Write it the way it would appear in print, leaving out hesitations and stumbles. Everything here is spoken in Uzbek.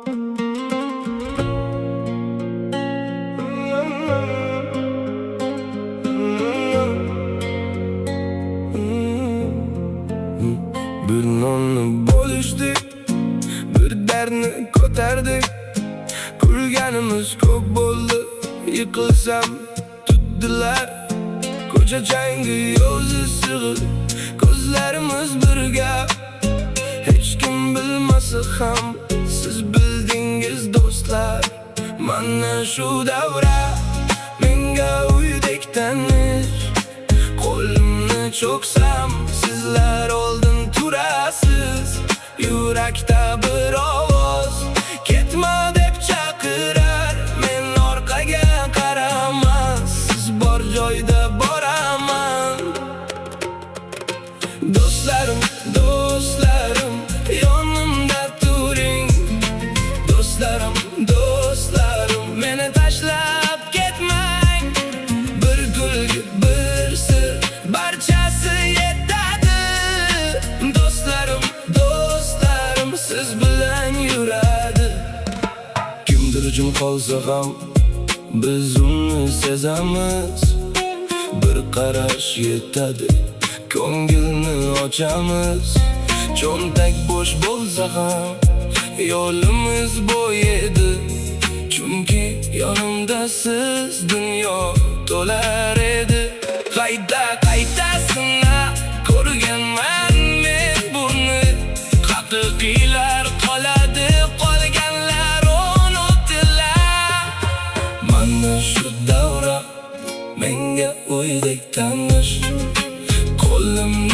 Bir nonni bo'lishdik, bir dardni ko'tardik. Kulganimiz ko'p bo'ldi, yiqilsam tutdilar. Ko'cha changi yo'zi sig'il, ko'zlarimiz birga. Hech kim bilmasa ham siz bildingiz do'stlar. Mana shu davra menga uydek tanish. Qo'limni cho'ksam sizlar oldin turasiz. Yurakda bir ovoz ketma deb chaqirar. Men orqaga qaramas, siz bor joyda boraman. Do'stlarim, do'stlarim, yonimda turing. Do'stlarim, do'stlarim, meni tashlab ketmang. Bir kulgi, bir sir, barchasi yetadi. Do'stlarim, do'stlarim, siz bilan yuradi. Kimdir jim qolsa ham biz uni sezamiz. Bir qarash yetadi, ko'ngilni ochamiz. Cho'ntak bo'sh bo'lsa ham yo'limiz bo'yedi. Chunki yonimda siz, dunyo to'lar edi. Qayta qaytasini ko'rganman men buni. Haqiqiylar qoladi, qolganlar unutilar. Mana shu davra menga uydek tanish. Qo'limni